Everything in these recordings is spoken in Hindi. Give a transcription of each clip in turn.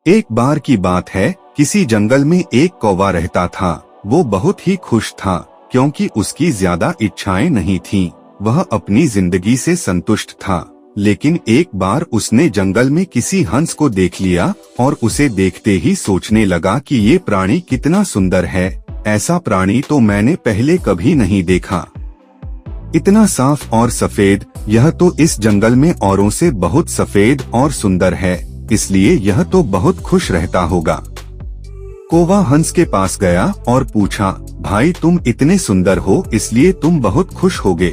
एक बार की बात है, किसी जंगल में एक कौवा रहता था। वो बहुत ही खुश था क्योंकि उसकी ज्यादा इच्छाएं नहीं थीं। वह अपनी जिंदगी से संतुष्ट था। लेकिन एक बार उसने जंगल में किसी हंस को देख लिया और उसे देखते ही सोचने लगा कि ये प्राणी कितना सुंदर है। ऐसा प्राणी तो मैंने पहले कभी नहीं देखा। इतना साफ और सफेद, यह तो इस जंगल में औरों से बहुत सफेद और सुंदर है, इसलिए यह तो बहुत खुश रहता होगा। कौवा हंस के पास गया और पूछा, भाई तुम इतने सुंदर हो इसलिए तुम बहुत खुश होगे।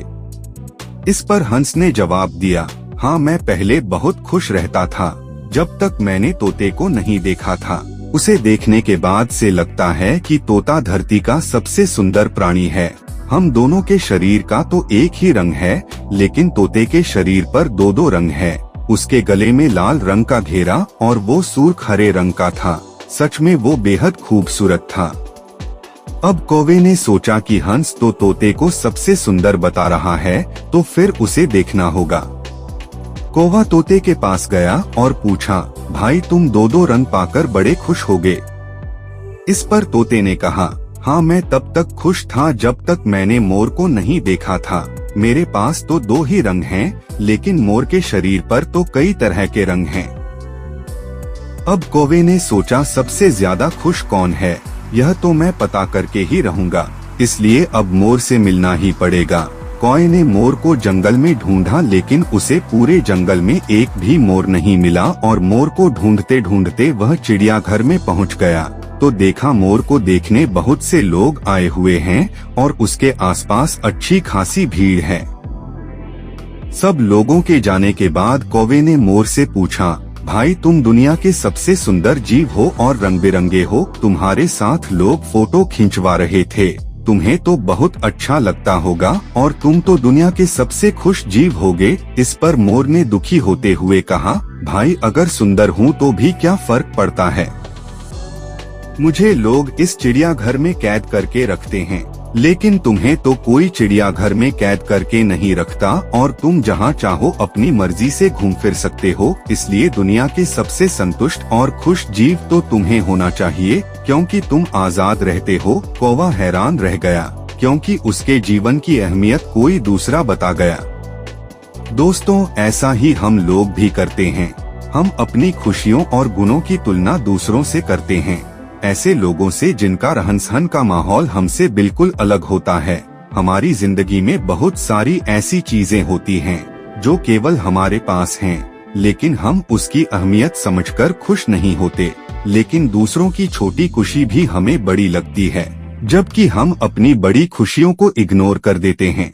इस पर हंस ने जवाब दिया, हाँ मैं पहले बहुत खुश रहता था जब तक मैंने तोते को नहीं देखा था। उसे देखने के बाद से लगता है कि तोता धरती का सबसे सुंदर प्राणी है। हम दोनों के शरीर का तो एक ही रंग है, लेकिन तोते के शरीर पर दो दो रंग है। उसके गले में लाल रंग का घेरा और वो सुर्ख हरे रंग का था। सच में वो बेहद खूबसूरत था। अब कौवे ने सोचा कि हंस तो तोते को सबसे सुंदर बता रहा है, तो फिर उसे देखना होगा। कौवा तोते के पास गया और पूछा, भाई तुम दो दो रंग पाकर बड़े खुश होगे। इस पर तोते ने कहा, हाँ मैं तब तक खुश था जब तक मैंने मोर को नहीं देखा था। मेरे पास तो दो ही रंग हैं, लेकिन मोर के शरीर पर तो कई तरह के रंग हैं। अब कौवे ने सोचा सबसे ज्यादा खुश कौन है, यह तो मैं पता करके ही रहूंगा, इसलिए अब मोर से मिलना ही पड़ेगा। कौवे ने मोर को जंगल में ढूंढा, लेकिन उसे पूरे जंगल में एक भी मोर नहीं मिला और मोर को ढूंढते ढूंढते वह चिड़ियाघर में पहुंच गया तो देखा मोर को देखने बहुत से लोग आए हुए हैं और उसके आसपास अच्छी खासी भीड़ है। सब लोगों के जाने के बाद कौवे ने मोर से पूछा, भाई तुम दुनिया के सबसे सुंदर जीव हो और रंग बिरंगे हो, तुम्हारे साथ लोग फोटो खिंचवा रहे थे, तुम्हें तो बहुत अच्छा लगता होगा और तुम तो दुनिया के सबसे खुश जीव होगे। इस पर मोर ने दुखी होते हुए कहा, भाई अगर सुंदर हूँ तो भी क्या फर्क पड़ता है, मुझे लोग इस चिड़ियाघर में कैद करके रखते हैं, लेकिन तुम्हें तो कोई चिड़ियाघर में कैद करके नहीं रखता और तुम जहाँ चाहो अपनी मर्जी से घूम फिर सकते हो, इसलिए दुनिया के सबसे संतुष्ट और खुश जीव तो तुम्हें होना चाहिए क्योंकि तुम आजाद रहते हो। कौवा हैरान रह गया क्योंकि उसके जीवन की अहमियत कोई दूसरा बता गया। दोस्तों, ऐसा ही हम लोग भी करते हैं। हम अपनी खुशियों और गुणों की तुलना दूसरों से करते हैं, ऐसे लोगों से जिनका रहन सहन का माहौल हमसे बिल्कुल अलग होता है। हमारी जिंदगी में बहुत सारी ऐसी चीजें होती हैं जो केवल हमारे पास हैं, लेकिन हम उसकी अहमियत समझकर खुश नहीं होते। लेकिन दूसरों की छोटी खुशी भी हमें बड़ी लगती है, जबकि हम अपनी बड़ी खुशियों को इग्नोर कर देते हैं।